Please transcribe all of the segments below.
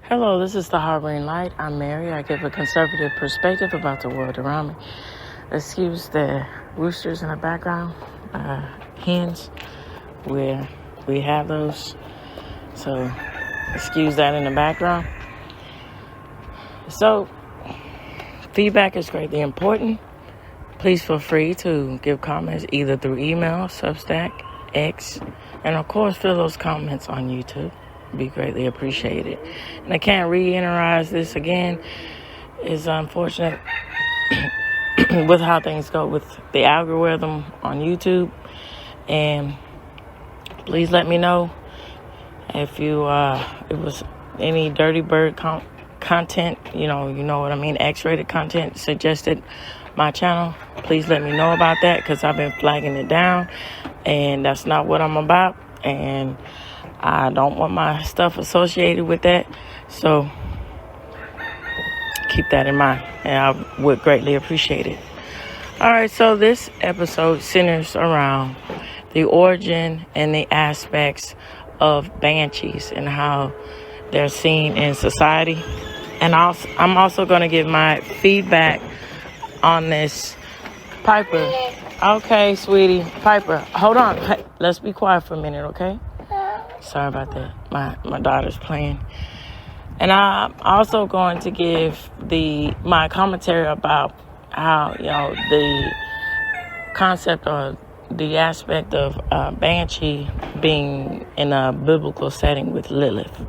Hello, this is TheHarboring Light. I'm Mary. I give a conservative perspective about the world around me. Excuse the roosters in the background, hens, where we have those. So, excuse that in the background. So, feedback is greatly important. Please feel free to give comments either through email, Substack, X, and of course, fill those comments on YouTube. Be greatly appreciated. And I can't reiterate this again. It's unfortunate with how things go with the algorithm on YouTube. And please let me know if it was any dirty bird content, you know what I mean, X-rated content suggested my channel. Please let me know about that, because I've been flagging it down, and that's not what I'm about, and I don't want my stuff associated with that. So keep that in mind, and I would greatly appreciate it. All right, so this episode centers around the origin and the aspects of banshees and how they're seen in society. And I'm also going to give my feedback on this. Piper. Okay, sweetie. Piper, hold on. Hey, let's be quiet for a minute, okay? Sorry about that. My daughter's playing. And I'm also going to give my commentary about how, the concept or the aspect of Banshee being in a biblical setting with Lilith.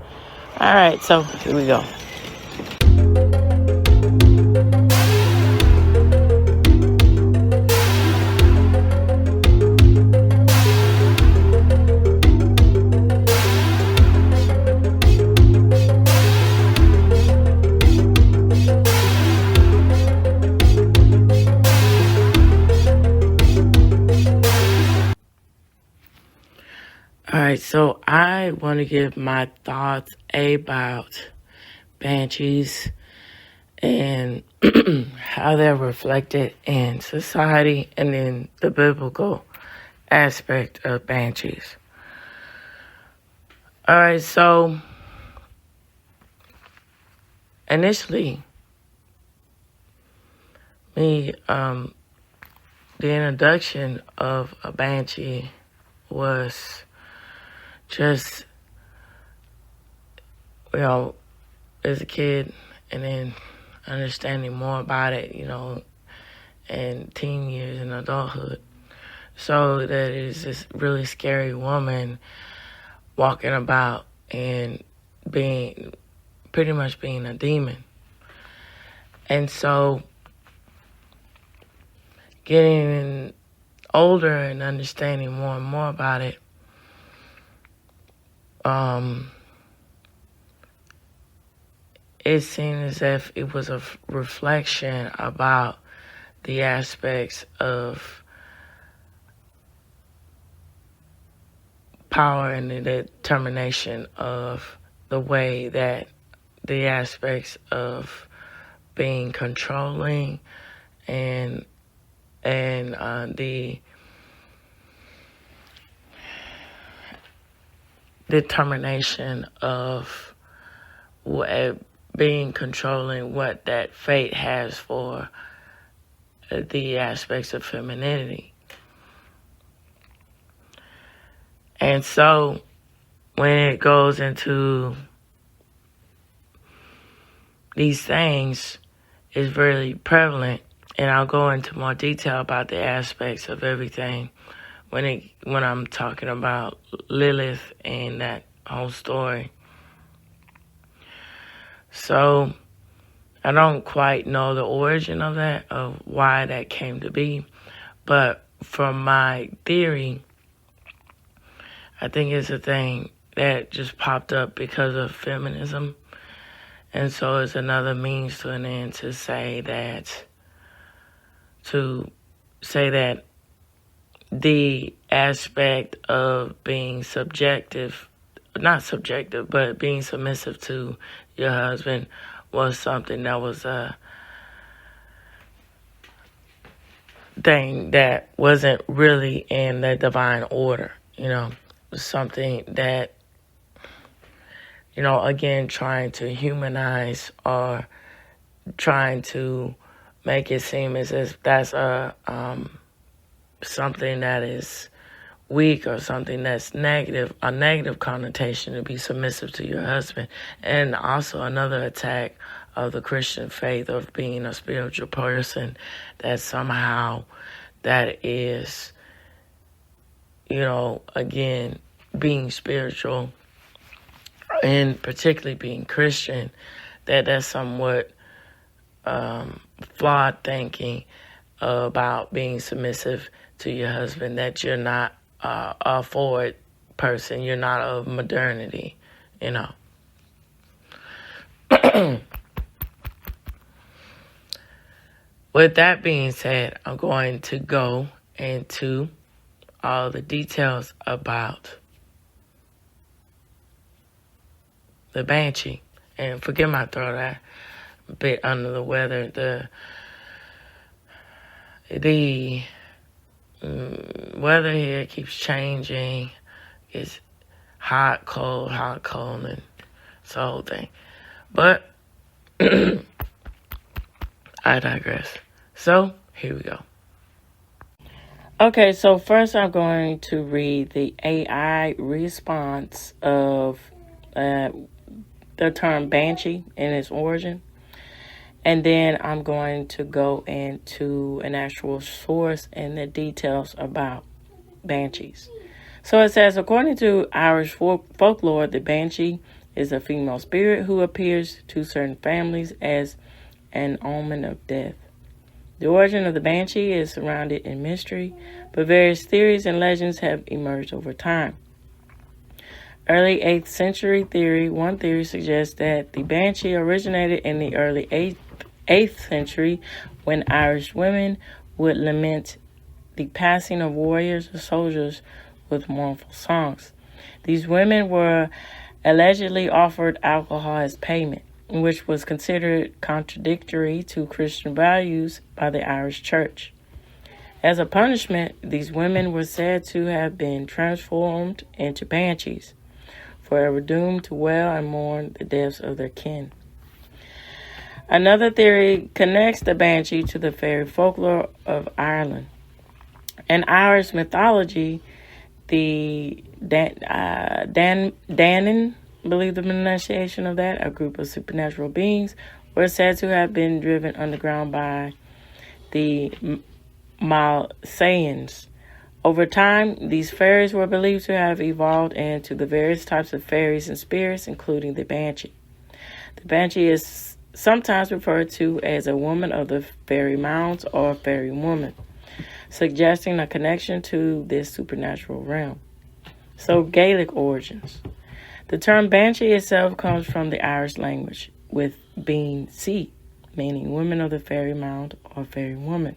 All right, so here we go. All right, so I want to give my thoughts about banshees and how they're reflected in society and in the biblical aspect of banshees. All right, so initially, the introduction of a banshee was just, as a kid, and then understanding more about it, in teen years and adulthood. So that is this really scary woman walking about and pretty much being a demon. And so getting older and understanding more and more about it, it seemed as if it was a reflection about the aspects of power and the determination of the way that the aspects of being controlling and the determination of being controlling what that fate has for the aspects of femininity. And so when it goes into these things, it's really prevalent, and I'll go into more detail about the aspects of everything when I'm talking about Lilith and that whole story. So I don't quite know the origin of that, of why that came to be, but from my theory, I think it's a thing that just popped up because of feminism. And so it's another means to an end to say that the aspect of being not subjective, but being submissive to your husband was something that was a thing that wasn't really in the divine order, It was something that, again, trying to humanize or trying to make it seem as if that's something that is weak or something that's negative, a negative connotation to be submissive to your husband. And also another attack of the Christian faith of being a spiritual person, that somehow that is, again, being spiritual and particularly being Christian, that's somewhat flawed thinking about being submissive to your husband, that you're not a forward person, you're not of modernity, With that being said, I'm going to go into all the details about the Banshee. And forgive my throat, I'm a bit under the weather. The weather here keeps changing. It's hot, cold, and it's the whole thing. But I digress. So, here we go. Okay, so first I'm going to read the AI response of the term Banshee and its origin. And then I'm going to go into an actual source and the details about banshees. So it says, according to Irish folklore, the banshee is a female spirit who appears to certain families as an omen of death. The origin of the banshee is surrounded in mystery, but various theories and legends have emerged over time. Early 8th century theory. One theory suggests that the banshee originated in the early 8th century when Irish women would lament the passing of warriors or soldiers with mournful songs. These women were allegedly offered alcohol as payment, which was considered contradictory to Christian values by the Irish Church. As a punishment, these women were said to have been transformed into banshees, forever doomed to wail and mourn the deaths of their kin. Another theory connects the banshee to the fairy folklore of Ireland. In Irish mythology, the Danann, believe the pronunciation of that, a group of supernatural beings, were said to have been driven underground by the Malsayans. Over time, these fairies were believed to have evolved into the various types of fairies and spirits, including the banshee. The banshee is sometimes referred to as a woman of the fairy mounds or fairy woman, suggesting a connection to this supernatural realm. So, Gaelic origins. The term banshee itself comes from the Irish language, with being sea, meaning women of the fairy mound or fairy woman.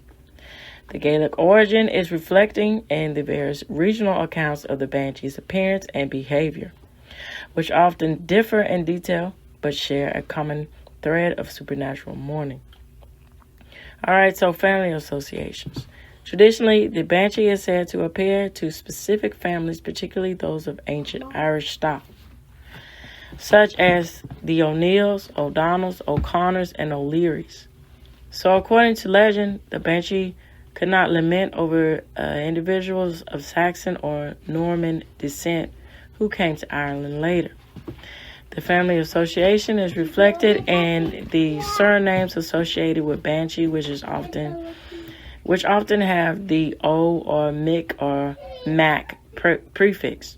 The Gaelic origin is reflecting in the various regional accounts of the banshee's appearance and behavior, which often differ in detail but share a common thread of supernatural mourning. All right, so family associations. Traditionally, the banshee is said to appear to specific families, particularly those of ancient Irish stock, such as the O'Neills, O'Donnells, O'Connors, and O'Learys. So according to legend, the banshee could not lament over individuals of Saxon or Norman descent who came to Ireland later. The family association is reflected in the surnames associated with banshee, which often have the O or Mick or Mac prefix,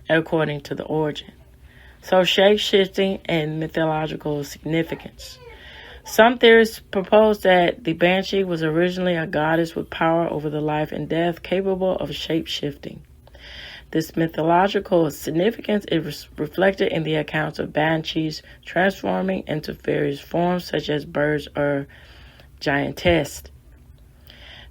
according to the origin. So shape-shifting and mythological significance. Some theorists propose that the banshee was originally a goddess with power over the life and death, capable of shape-shifting. This mythological significance is reflected in the accounts of banshees transforming into various forms, such as birds or giantess.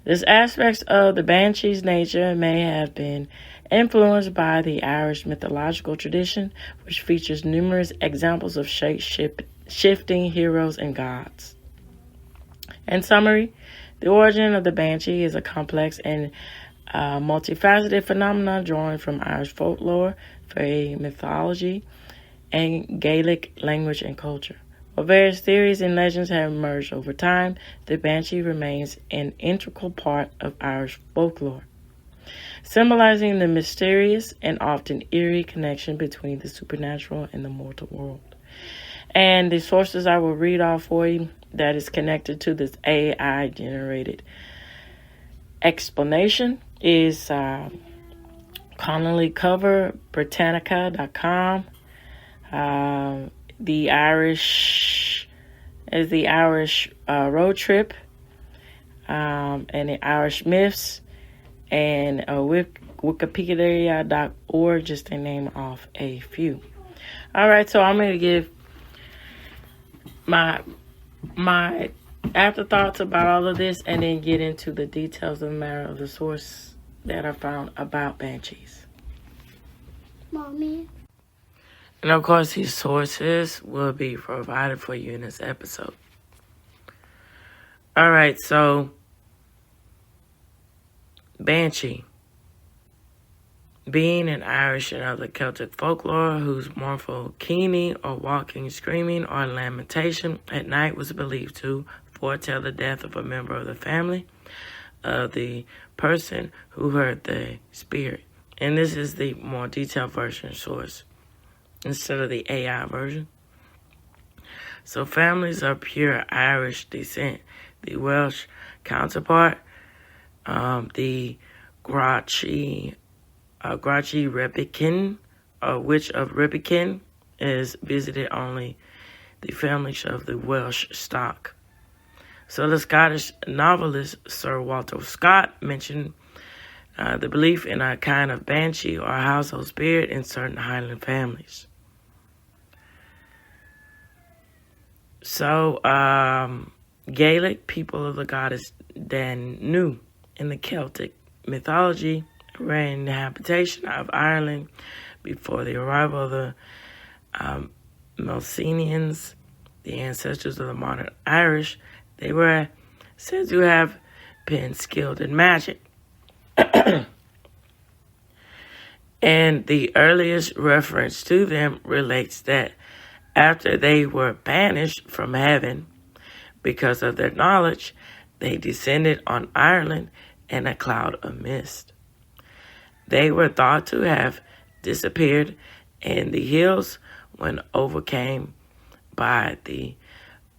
This aspect of the banshee's nature may have been influenced by the Irish mythological tradition, which features numerous examples of shape-shifting heroes and gods. In summary, the origin of the banshee is a complex and multifaceted phenomenon drawing from Irish folklore, fairy mythology, and Gaelic language and culture. While various theories and legends have emerged over time, the Banshee remains an integral part of Irish folklore, symbolizing the mysterious and often eerie connection between the supernatural and the mortal world. And the sources I will read off for you that is connected to this AI-generated explanation is Connolly Cover, Britannica.com, the Irish Road Trip, and the Irish Myths, and Wikipedia.org, just to name off a few. All right, so I'm going to give my afterthoughts about all of this and then get into the details of the matter of the source that I found about banshees. Mommy. And of course, these sources will be provided for you in this episode. All right, so Banshee, being an Irish and other Celtic folklore whose mournful keening or walking, screaming, or lamentation at night was believed to foretell the death of a member of the family of the person who heard the spirit. And this is the more detailed version source instead of the AI version. So families of pure Irish descent, the Welsh counterpart, the Grachi Rebekin, Witch of Rebekin, is visited only the families of the Welsh stock. So the Scottish novelist Sir Walter Scott mentioned the belief in a kind of banshee or household spirit in certain Highland families. So Gaelic, people of the goddess Danu, in the Celtic mythology, were in the habitation of Ireland before the arrival of the Mycenaeans, the ancestors of the modern Irish. They were said to have been skilled in magic. And the earliest reference to them relates that after they were banished from heaven because of their knowledge, they descended on Ireland in a cloud of mist. They were thought to have disappeared in the hills when overcome by the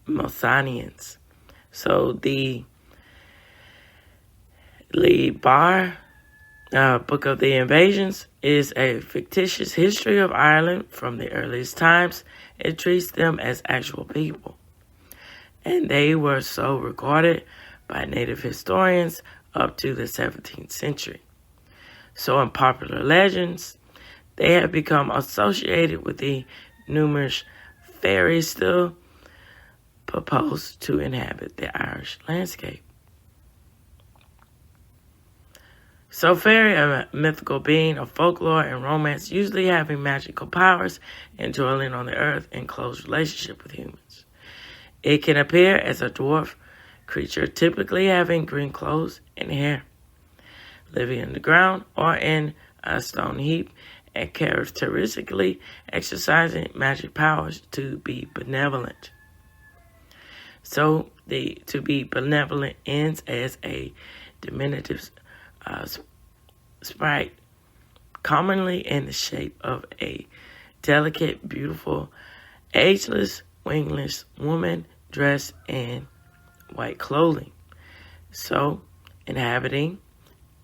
Mycenaeans. So the Lebar Book of the Invasions is a fictitious history of Ireland from the earliest times. It treats them as actual people, and they were so regarded by native historians up to the 17th century. So in popular legends, they have become associated with the numerous fairies still proposed to inhabit the Irish landscape. So fairy, a mythical being of folklore and romance, usually having magical powers and dwelling on the earth in close relationship with humans. It can appear as a dwarf creature, typically having green clothes and hair, living in the ground or in a stone heap, and characteristically exercising magic powers to be benevolent. So to be benevolent ends as a diminutive sprite, commonly in the shape of a delicate, beautiful, ageless, wingless woman dressed in white clothing. So, inhabiting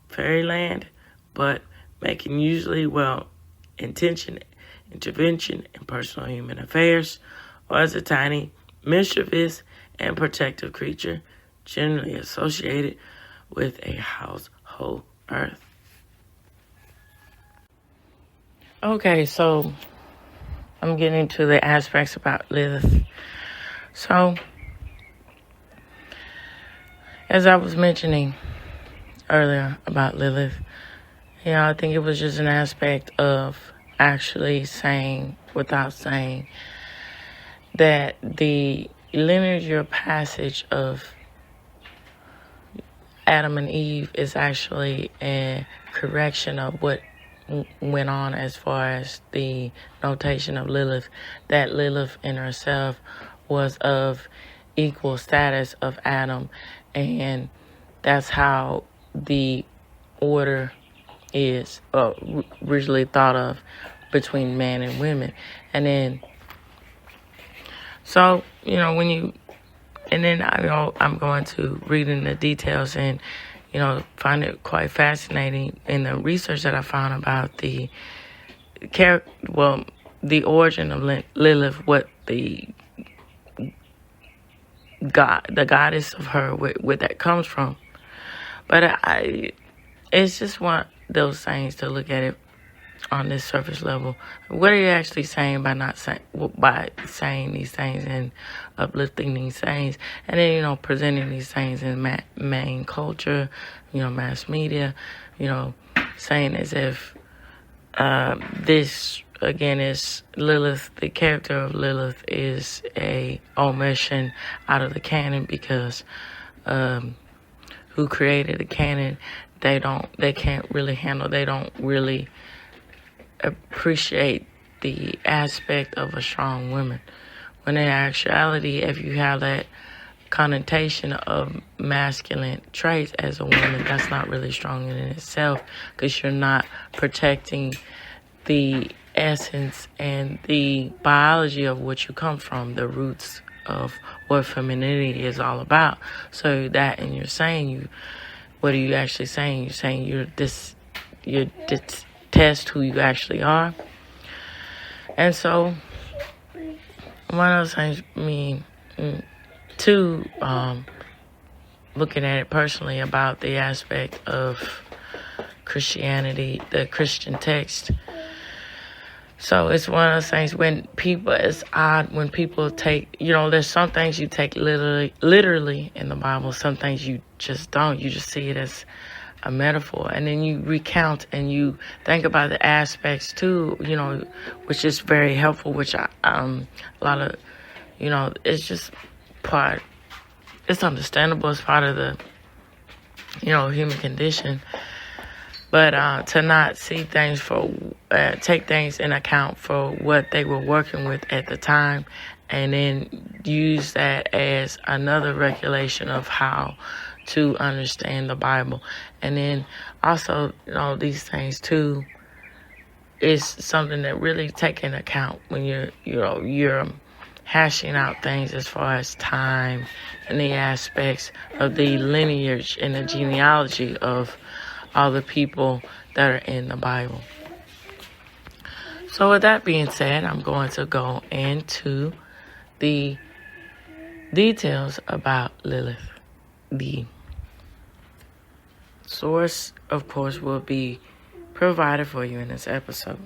fairyland, but making usually well-intentioned intervention in personal human affairs, or as a tiny, mischievous, and protective creature generally associated with a household earth. Okay, so I'm getting to the aspects about Lilith. So, as I was mentioning earlier about Lilith, I think it was just an aspect of actually saying, without saying, that the linear passage of Adam and Eve is actually a correction of what went on as far as the notation of Lilith, that Lilith in herself was of equal status of Adam, and that's how the order is originally thought of between man and women. And then, so, when you, and then I'm going to read in the details and, find it quite fascinating in the research that I found about the the origin of Lilith, what the goddess of her, where that comes from. But it's just one of those things to look at it on this surface level. What are you actually saying by saying these things and uplifting these things, and then presenting these things in main culture, mass media, saying as if this again is Lilith. The character of Lilith is a omission out of the canon because who created the canon? They can't really handle. They don't really appreciate the aspect of a strong woman, when in actuality, if you have that connotation of masculine traits as a woman, that's not really strong in itself, because you're not protecting the essence and the biology of what you come from, the roots of what femininity is all about. So that, and you're saying what are you actually saying? You're saying you're test who you actually are. And so one of those things, too, looking at it personally about the aspect of Christianity, the Christian text. So it's one of those things it's odd when people take, there's some things you take literally in the Bible, some things you just don't. You just see it as a metaphor, and then you recount and you think about the aspects too, which is very helpful, which a lot of, it's just it's understandable as part of the, human condition, but to not see things take things in account for what they were working with at the time, and then use that as another regulation of how to understand the Bible. And then also, these things too is something that really take into account when you're hashing out things as far as time and the aspects of the lineage and the genealogy of all the people that are in the Bible. So with that being said, I'm going to go into the details about Lilith. The source, of course, will be provided for you in this episode.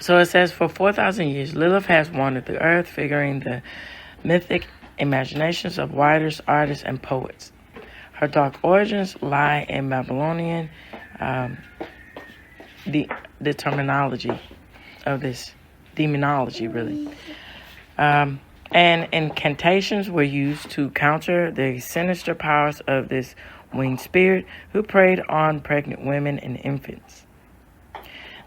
So it says, for 4,000 years, Lilith has wandered the earth, figuring the mythic imaginations of writers, artists, and poets. Her dark origins lie in Babylonian, the terminology of this, demonology, really. And incantations were used to counter the sinister powers of this winged spirit who preyed on pregnant women and infants.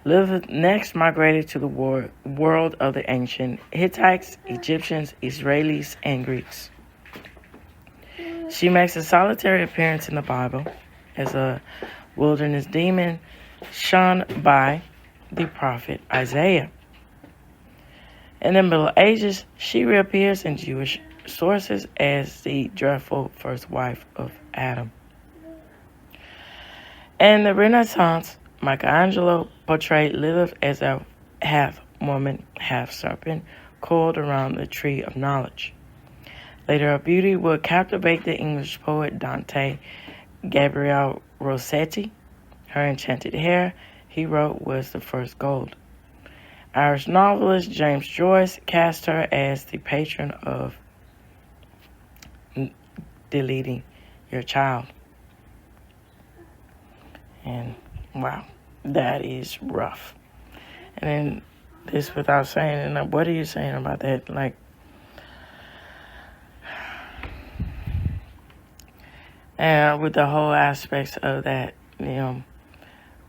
Lilith next migrated to the world of the ancient Hittites, Egyptians, Israelis, and Greeks. She makes a solitary appearance in the Bible as a wilderness demon shunned by the prophet Isaiah. In the Middle Ages, she reappears in Jewish sources as the dreadful first wife of Adam. In the Renaissance, Michelangelo portrayed Lilith as a half-woman, half-serpent, coiled around the tree of knowledge. Later, her beauty would captivate the English poet Dante Gabriel Rossetti. Her enchanted hair, he wrote, was the first gold. Irish novelist James Joyce cast her as the patron of deleting your child. And wow, that is rough. And then this without saying, and what are you saying about that? Like, and with the whole aspects of that,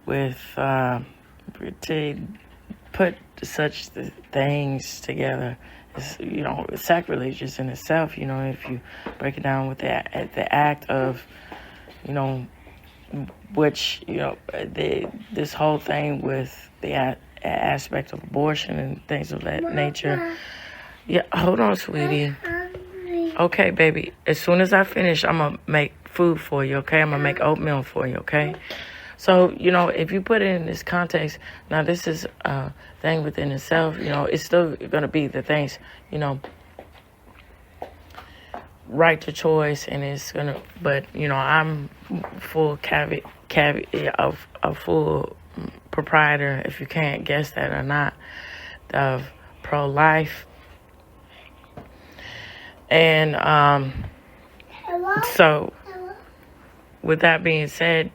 with to put such things together. It's, it's sacrilegious in itself. If you break it down with the act of, which this whole thing with the aspect of abortion and things of that nature. Yeah, hold on, sweetie. Okay, baby. As soon as I finish, I'm gonna make food for you. Okay, I'm gonna make oatmeal for you. Okay. So, if you put it in this context, now this is a thing within itself, it's still going to be the things, right to choice, and it's going to, but, I'm full a full proprietor, if you can't guess that or not, of pro-life. And so, with that being said,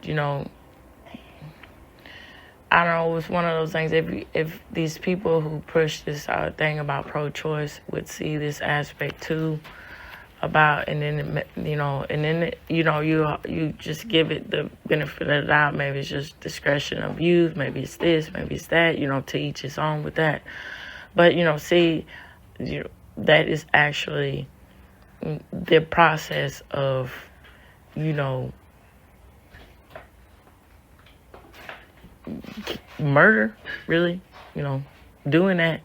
I don't know, it's one of those things, if these people who push this thing about pro-choice would see this aspect too, about, and then, you just give it the benefit of the doubt. Maybe it's just discretion of youth, maybe it's this, maybe it's that, to each his own with that. But, see, that is actually the process of, murder, really, doing that,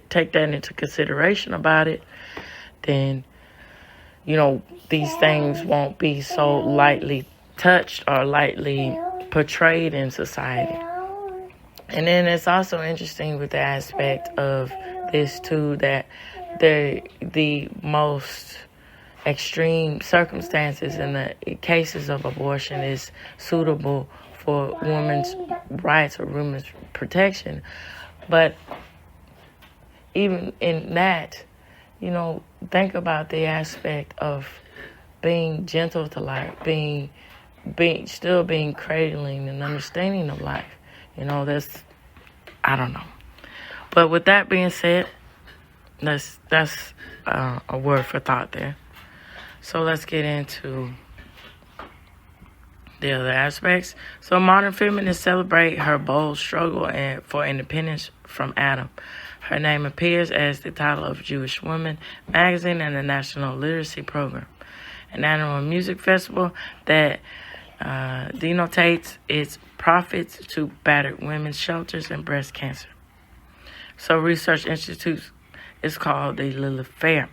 take that into consideration about it, then, these things won't be so lightly touched or lightly portrayed in society. And then it's also interesting with the aspect of this too, that the most extreme circumstances in the cases of abortion is suitable for women's rights or women's protection. But even in that, think about the aspect of being gentle to life, still being cradling and understanding of life. That's, I don't know. But with that being said, that's a word for thought there. So let's get into the other aspects. So modern feminists celebrate her bold struggle for independence from Adam. Her name appears as the title of Jewish Woman magazine and the National Literacy Program, an annual music festival that denotates its profits to battered women's shelters and breast cancer. So research institutes is called the Lilith Fair.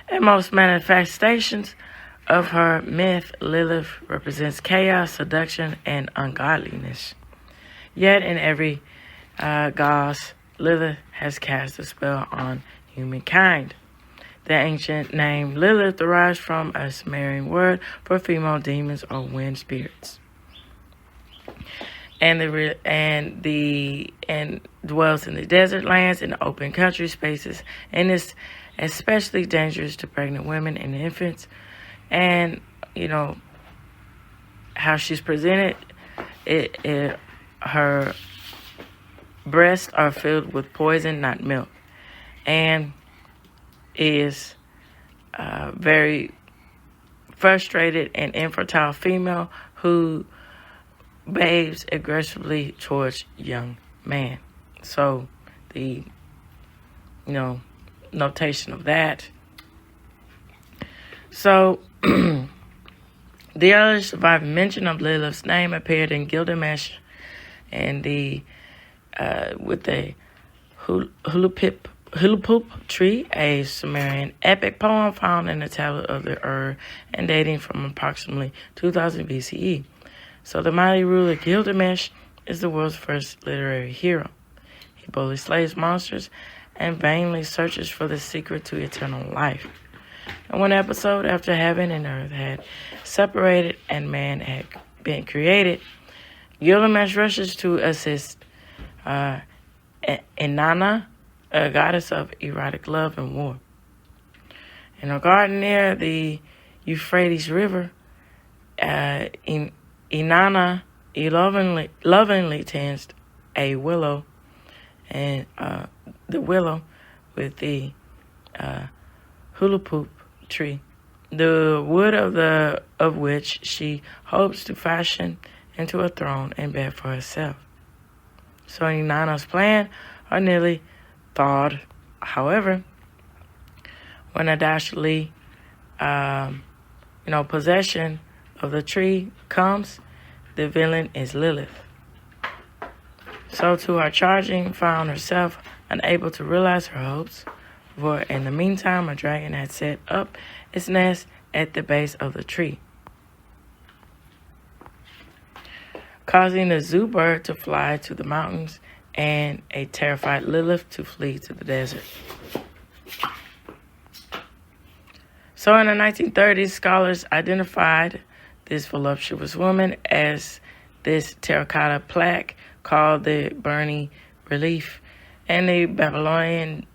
In most manifestations of her myth, Lilith represents chaos, seduction, and ungodliness. Yet in every goss, Lilith has cast a spell on humankind. The ancient name Lilith derives from a Sumerian word for female demons or wind spirits, and dwells in the desert lands and open country spaces, and is especially dangerous to pregnant women and infants. And how she's presented, her breasts are filled with poison, not milk, and is a very frustrated and infertile female who behaves aggressively towards young man. So the notation of that. So the other surviving mention of Lilith's name appeared in Gilgamesh and with the Hulupip tree, a Sumerian epic poem found in the tablet of the Ur and dating from approximately 2000 BCE. So the mighty ruler Gilgamesh is the world's first literary hero. He boldly slays monsters and vainly searches for the secret to eternal life. In one episode, after heaven and earth had separated and man had been created, Gilgamesh rushes to assist Inanna, a goddess of erotic love and war. In a garden near the Euphrates River, Inanna lovingly tends a willow, and the willow with the Hulupip tree, the wood of which she hopes to fashion into a throne and bed for herself. So Inanna's plan are nearly thawed. However, when a dastardly, possession of the tree comes, the villain is Lilith. So to her charging, found herself unable to realize her hopes, for in the meantime a dragon had set up its nest at the base of the tree, causing the zoo bird to fly to the mountains and a terrified Lilith to flee to the desert. So in the 1930s, scholars identified this voluptuous woman as this terracotta plaque called the Burney relief, and the Babylonian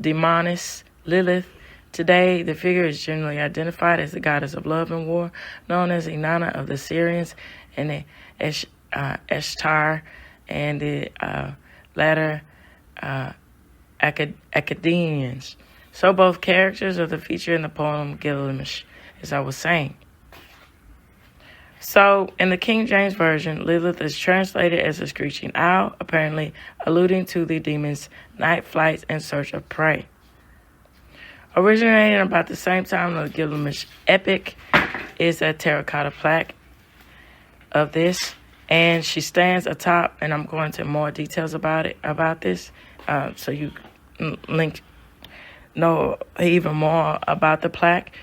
demoness Lilith. Today, the figure is generally identified as the goddess of love and war, known as Inanna of the Syrians and the Ishtar and the latter Akkadians. So both characters are the feature in the poem Gilgamesh, as I was saying. So in the King James Version, Lilith is translated as a screeching owl, apparently alluding to the demon's night flights in search of prey. Originating about the same time the Gilgamesh epic is a terracotta plaque of this, and she stands atop, and I'm going into more details about this, so you know even more about the plaque.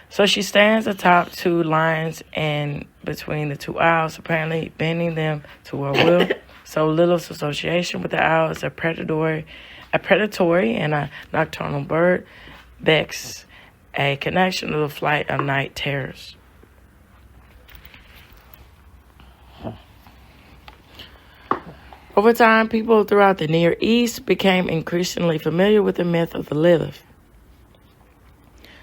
So she stands atop two lions and between the two owls, apparently bending them to her will. So Lilith's association with the owl is a predatory and a nocturnal bird, begs a connection to the flight of night terrors. Over time, people throughout the Near East became increasingly familiar with the myth of the Lilith.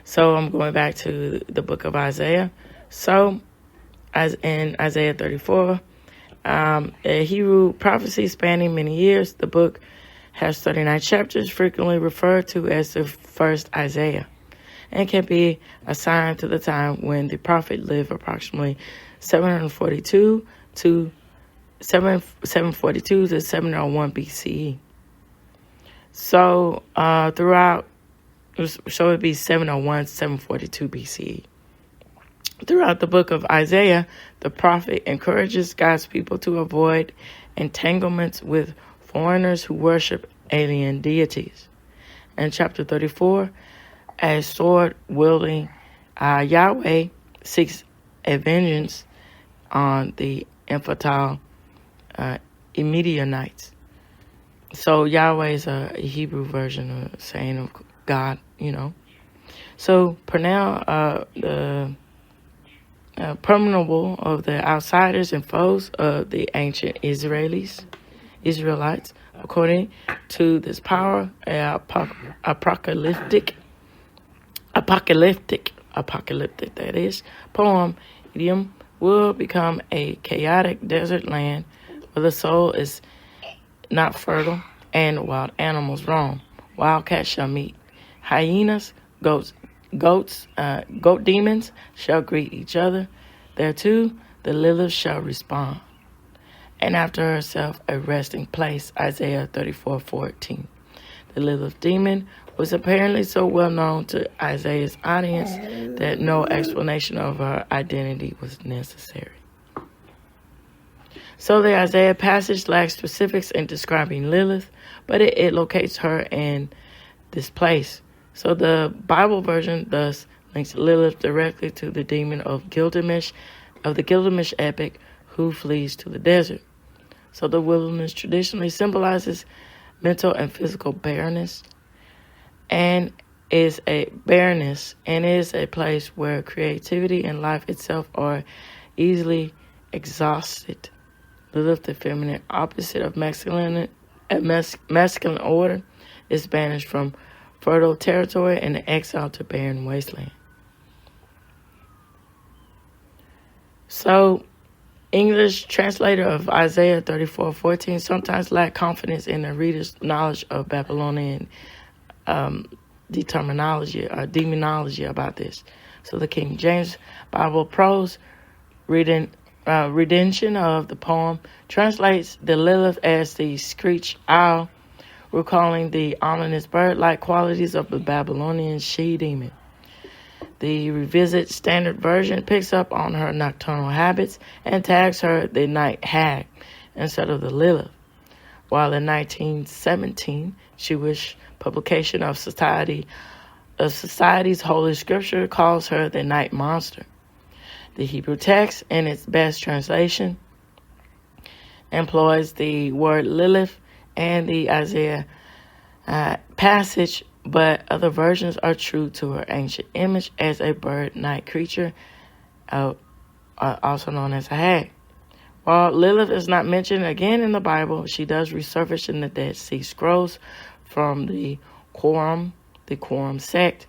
So I'm going back to the book of Isaiah. So, as in Isaiah 34, a Hebrew prophecy spanning many years, the book has 39 chapters, frequently referred to as the first Isaiah, and can be assigned to the time when the prophet lived, approximately 742 to 701 BCE. So so it'd be 701, 742 BCE. Throughout the book of Isaiah, the prophet encourages God's people to avoid entanglements with foreigners who worship alien deities. In chapter 34, a sword-wielding Yahweh seeks a vengeance on the infantile Midianites. So Yahweh is a Hebrew version of saying of God, So for now, the permanable of the outsiders and foes of the ancient Israelites, according to this power, apocalyptic that is, poem idiom will become a chaotic desert land where the soul is not fertile and wild animals roam. Wildcats shall meet hyenas, goat demons shall greet each other. Thereto the Lilith shall respond, and after herself a resting place. Isaiah 34:14. The Lilith demon was apparently so well known to Isaiah's audience that no explanation of her identity was necessary. So the Isaiah passage lacks specifics in describing Lilith, but it locates her in this place. So the Bible version thus links Lilith directly to the demon of Gilgamesh, of the Gilgamesh epic, who flees to the desert. So the wilderness traditionally symbolizes mental and physical barrenness, and is a place where creativity and life itself are easily exhausted. Lilith, the feminine opposite of masculine order, is banished from fertile territory and exiled to barren wasteland. So, English translator of Isaiah 34:14 sometimes lack confidence in the reader's knowledge of Babylonian demonology about this. So the King James Bible prose reading rendition of the poem translates the Lilith as the screech owl, recalling the ominous bird-like qualities of the Babylonian she-demon. The revised standard version picks up on her nocturnal habits and tags her the night hag instead of the Lilith, while in 1917 Jewish publication of Society's Holy Scripture calls her the night monster. The Hebrew text, in its best translation, employs the word Lilith and the Isaiah passage, but other versions are true to her ancient image as a bird night creature, also known as a hag. While Lilith is not mentioned again in the Bible, she does resurface in the Dead Sea Scrolls from the Quorum sect,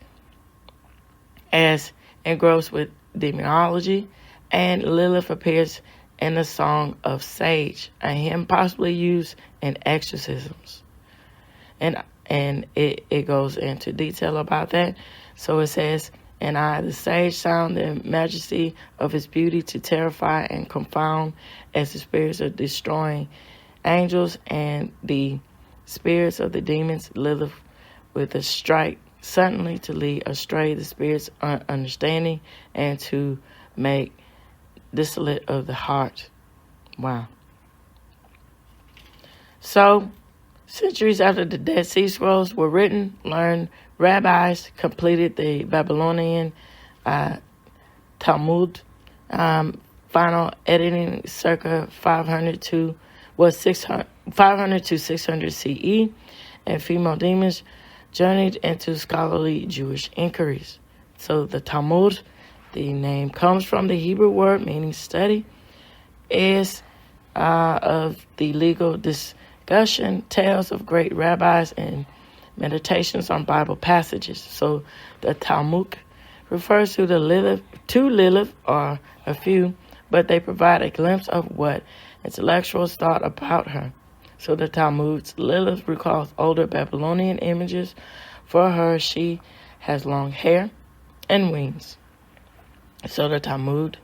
as engrossed with demonology, and Lilith appears in the Song of Sage, a hymn possibly used in exorcisms. And it goes into detail about that. So it says, "And I, the sage, sound the majesty of his beauty to terrify and confound as the spirits of destroying angels and the spirits of the demons, Lilith with a strike suddenly to lead astray the spirits understanding and to make desolate of the heart." Wow. So, centuries after the Dead Sea Scrolls were written, learned rabbis completed the Babylonian Talmud. Final editing circa 500 to 600 CE, and female demons journeyed into scholarly Jewish inquiries. So the Talmud, the name comes from the Hebrew word meaning study, is of the legal discussion, tales of great rabbis, and meditations on Bible passages. So the Talmud refers to Lilith or a few, but they provide a glimpse of what intellectuals thought about her. So the Talmud's Lilith recalls older Babylonian images. For her, she has long hair and wings. So the Talmud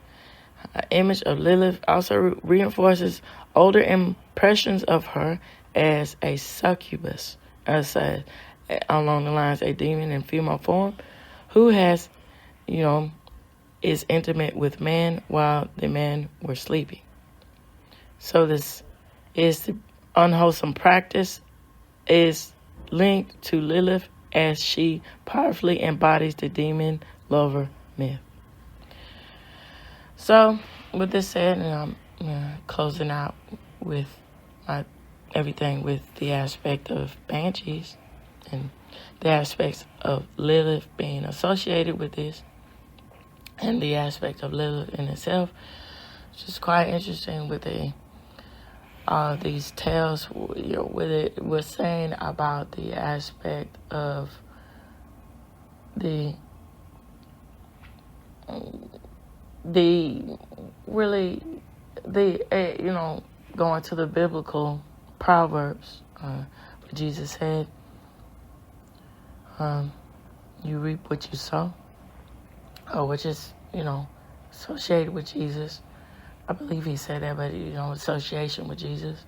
image of Lilith also reinforces older impressions of her as a succubus, along the lines a demon in female form who has, is intimate with man while the men were sleeping. So this is the unwholesome practice is linked to Lilith as she powerfully embodies the demon lover myth. So with this said, and I'm closing out with everything with the aspect of banshees and the aspects of Lilith being associated with this, and the aspect of Lilith in itself. It's just quite interesting with these tales, with it was saying about the aspect of the going to the biblical proverbs, where Jesus said, you reap what you sow, which is, associated with Jesus. I believe he said that, but, association with Jesus.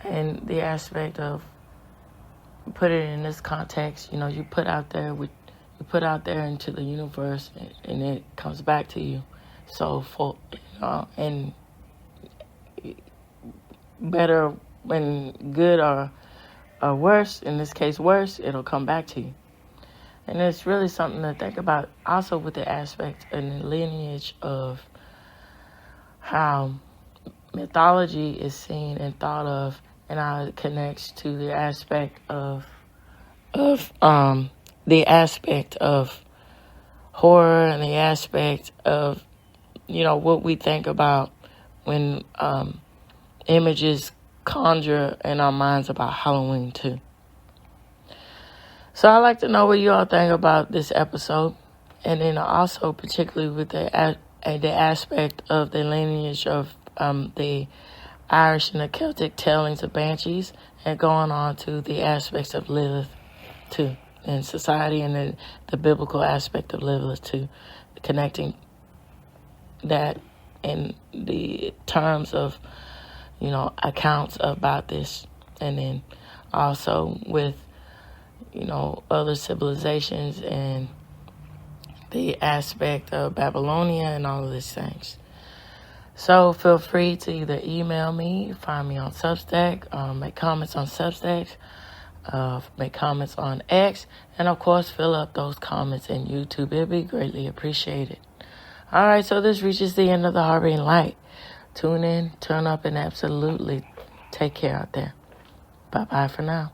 And the aspect of, put it in this context, you put out there into the universe, and it comes back to you. So and better when good or worse, in this case worse, it'll come back to you. And it's really something to think about also with the aspect and the lineage of how mythology is seen and thought of, and how it connects to the aspect of horror, and the aspect of what we think about when images conjure in our minds about Halloween too. So I'd like to know what you all think about this episode, and then also particularly with the aspect of the lineage of the Irish and the Celtic tellings of banshees, and going on to the aspects of Lilith too, in society, and the biblical aspect of Lilith too, connecting that in the terms of, accounts about this. And then also with, other civilizations and the aspect of Babylonia and all of these things. So feel free to either email me, find me on Substack, make comments on Substack, make comments on X, and of course fill up those comments in YouTube. It'd be greatly appreciated. All right, so this reaches the end of the Harboring Light. Tune in, turn up, and absolutely take care out there. Bye-bye for now.